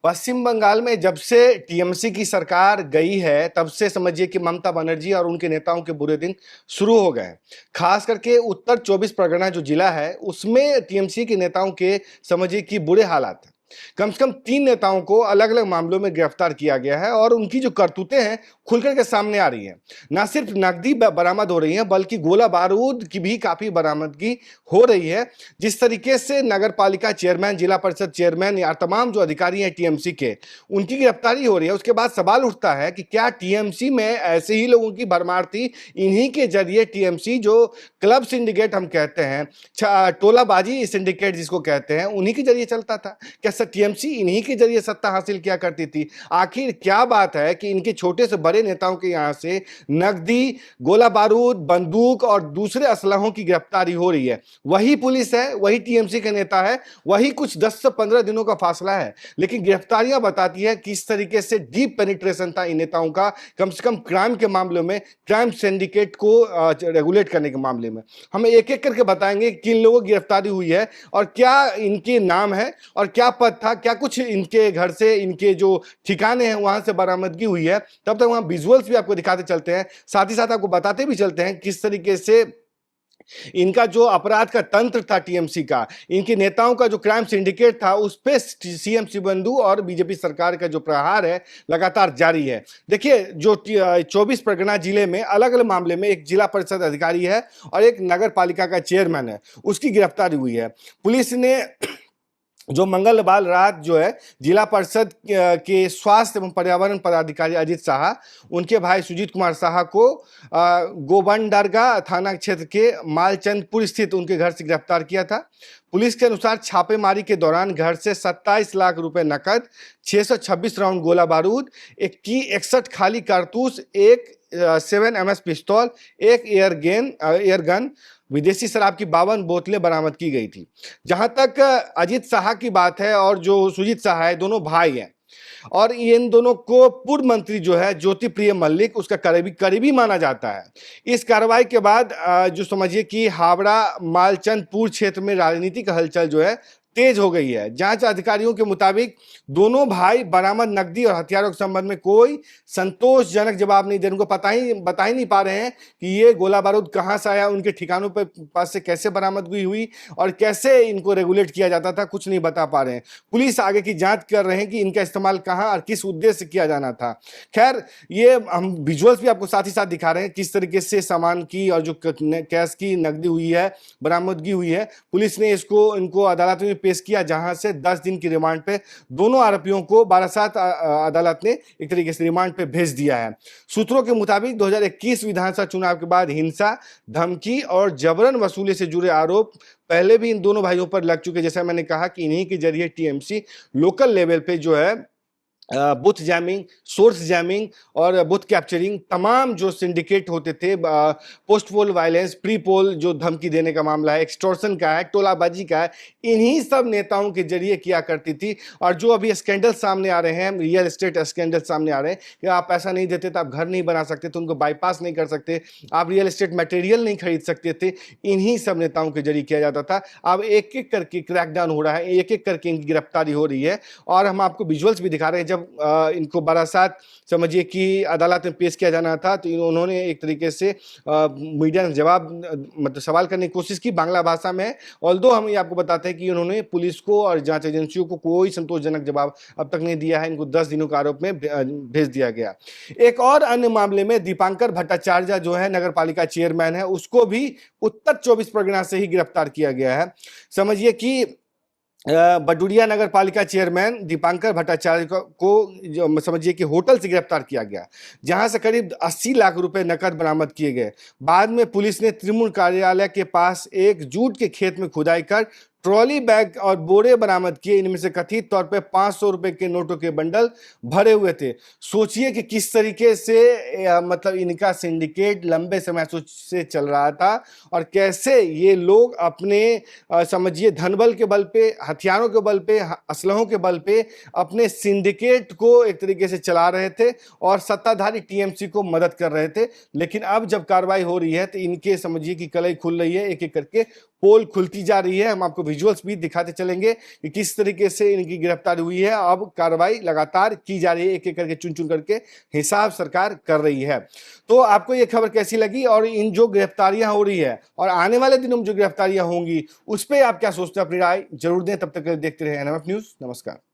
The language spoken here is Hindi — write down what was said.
पश्चिम बंगाल में जब से टीएमसी की सरकार गई है तब से समझिए कि ममता बनर्जी और उनके नेताओं के बुरे दिन शुरू हो गए। खास करके उत्तर 24 परगना जो जिला है उसमें टीएमसी के नेताओं के समझिए कि बुरे हालात हैं। कम से कम 3 नेताओं को अलग अलग मामलों में गिरफ्तार किया गया है और उनकी जो करतूतें हैं खुलकर के सामने आ रही हैं। न सिर्फ नकदी बरामद हो रही है बल्कि गोला बारूद की भी काफी बरामदगी हो रही है। जिस तरीके से नगर पालिका चेयरमैन, जिला परिषद चेयरमैन या तमाम जो अधिकारी हैं टीएमसी के, उनकी गिरफ्तारी हो रही है, उसके बाद सवाल उठता है कि क्या टीएमसी में ऐसे ही लोगों की भरमार थी? इन्हीं के जरिए टीएमसी जो क्लब सिंडिकेट हम कहते हैं, टोलाबाजी सिंडिकेट जिसको कहते हैं, उन्हीं के जरिए चलता था। क्या टीएमसी इन्हीं के जरिए सत्ता हासिल किया करती थी? आखिर क्या बात है कि इनके छोटे से बड़े नेताओं के यहां से नकदी, गोला बारूद, बंदूक और दूसरे असलहों की गिरफ्तारी हो रही है? वही पुलिस है, वही टीएमसी के नेता है, वही कुछ 10 से 15 दिनों का फासला है, लेकिन गिरफ्तारियां बताती है किस तरीके से डीप पेनिट्रेशन था इन नेताओं का, कम से कम क्राइम के मामलों में, क्राइम सिंडिकेट को रेगुलेट करने के मामले में। हम एक एक करके बताएंगे किन लोगों की गिरफ्तारी हुई है और क्या इनके नाम है और क्या पद था, क्या कुछ इनके घर से, इनके जो ठिकाने हैं वहां से बरामदगी हुई है। तब तक वहां विजुअल्स भी आपको दिखाते चलते हैं, साथ ही साथ आपको बताते भी चलते हैं किस तरीके से इनका जो अपराध का तंत्र था टीएमसी का, इनके नेताओं का जो क्राइम सिंडिकेट था, उस पे सीएम शिबंदु और बीजेपी सरकार का जो प्रहार है लगातार जारी है। देखिए, जो 24 परगना जिले में अलग अलग मामले में एक जिला परिषद अधिकारी है और एक नगर पालिका का चेयरमैन है, उसकी गिरफ्तारी हुई है। पुलिस ने जो मंगलवार रात जो है जिला परिषद के स्वास्थ्य एवं पर्यावरण पदाधिकारी अजीत साहा, उनके भाई सुजीत कुमार साहा को गोबंडरगा थाना क्षेत्र के मालचंदपुर स्थित उनके घर से गिरफ्तार किया था। पुलिस के अनुसार छापेमारी के दौरान घर से 27 लाख रुपए नकद, 626 राउंड गोला बारूद, 61 खाली कारतूस, एक 7 MS पिस्तौल, एक एयर गन, विदेशी शराब की 52 बोतलें बरामद की गई थी। जहां तक अजीत साहा की बात है और जो सुजीत साहा है, दोनों भाई हैं और इन दोनों को पूर्व मंत्री जो है ज्योति प्रिय मल्लिक, उसका करीबी करीबी माना जाता है। इस कार्रवाई के बाद जो समझिए कि हावड़ा मालचंदपुर क्षेत्र में राजनीतिक हलचल जो है तेज हो गई है। जांच अधिकारियों के मुताबिक दोनों भाई बरामद नकदी और हथियारों के संबंध में कोई संतोषजनक जवाब नहीं दे रहे। उनको बता ही नहीं पा रहे हैं कि ये गोला बारूद कहां से आया, उनके ठिकानों पर पास से कैसे बरामदगी हुई और कैसे इनको रेगुलेट किया जाता था, कुछ नहीं बता पा रहे हैं। पुलिस आगे की जांच कर रहे हैं कि इनका इस्तेमाल कहां और किस उद्देश्य से किया जाना था। खैर, ये हम विजुअल्स भी आपको साथ ही साथ दिखा रहे हैं किस तरीके से सामान की और जो कैश की नकदी हुई है, बरामदगी हुई है। पुलिस ने इनको अदालत में पेश किया, जहां से 10 दिन की रिमांड पे दोनों आरोपियों को बारासात अदालत ने एक तरीके से रिमांड पे भेज दिया है। सूत्रों के मुताबिक 2021 विधानसभा चुनाव के बाद हिंसा, धमकी और जबरन वसूली से जुड़े आरोप पहले भी इन दोनों भाइयों पर लग चुके। जैसा मैंने कहा कि इन्हीं के जरिए टीएमसी लोकल लेवल पे जो है बूथ जैमिंग, सोर्स जैमिंग और बूथ कैप्चरिंग, तमाम जो सिंडिकेट होते थे, पोस्ट पोल वायलेंस, प्री पोल जो धमकी देने का मामला है, एक्सटॉर्शन का है, टोलाबाजी का है, इन्हीं सब नेताओं के जरिए किया करती थी। और जो अभी स्कैंडल सामने आ रहे हैं, रियल एस्टेट स्कैंडल सामने आ रहे हैं कि आप पैसा नहीं देते तो आप घर नहीं बना सकते थे, उनको बाईपास नहीं कर सकते, आप रियल एस्टेट मटेरियल नहीं खरीद सकते थे, इन्हीं सब नेताओं के जरिए किया जाता था। अब एक एक करके क्रैकडाउन हो रहा है, एक एक करके इनकी गिरफ्तारी हो रही है और हम आपको विजुअल्स भी दिखा रहे हैं। जब इनको बारासात समझिए कि अदालत में पेश किया जाना था तो उन्होंने एक तरीके से मीडिया ने जवाब मतलब सवाल करने की कोशिश की बांग्ला भाषा में। ऑल्दो हम ये आपको बताते हैं कि उन्होंने पुलिस को और जांच एजेंसियों को कोई संतोषजनक जवाब अब तक नहीं दिया है। इनको 10 दिनों का आरोप में भेज दिया गया। एक और अन्य मामले में दीपांकर भट्टाचार्य जो है नगर पालिका चेयरमैन है, उसको भी उत्तर 24 परगना से ही गिरफ्तार किया गया है। समझिए कि बडुडिया नगर पालिका चेयरमैन दीपांकर भट्टाचार्य को समझिए कि होटल से गिरफ्तार किया गया, जहां से करीब 80 लाख रुपए नकद बरामद किए गए। बाद में पुलिस ने तृणमूल कार्यालय के पास एक जूट के खेत में खुदाई कर ट्रॉली बैग और बोरे बरामद किए। इनमें से कथित तौर पे 500 रुपए के नोटों के बंडल भरे हुए थे। सोचिए कि किस तरीके से मतलब इनका सिंडिकेट लंबे समय से चल रहा था और कैसे ये लोग अपने समझिए धनबल के बल पे, हथियारों के बल पे, असलहों के बल पे अपने सिंडिकेट को एक तरीके से चला रहे थे और सत्ताधारी टीएमसी को मदद कर रहे थे। लेकिन अब जब कार्रवाई हो रही है तो इनके समझिए कि कलई खुल रही है, एक एक करके पोल खुलती जा रही है। हम आपको विजुअल्स भी दिखाते चलेंगे कि किस तरीके से इनकी गिरफ्तारी हुई है। अब कार्रवाई लगातार की जा रही है, एक एक करके चुन चुन करके हिसाब सरकार कर रही है। तो आपको ये खबर कैसी लगी, और इन जो गिरफ्तारियां हो रही है और आने वाले दिनों में जो गिरफ्तारियां होंगी उस पर आप क्या सोचते हैं, अपनी राय जरूर दें। तब तक देखते रहे एनएमएफ न्यूज। नमस्कार।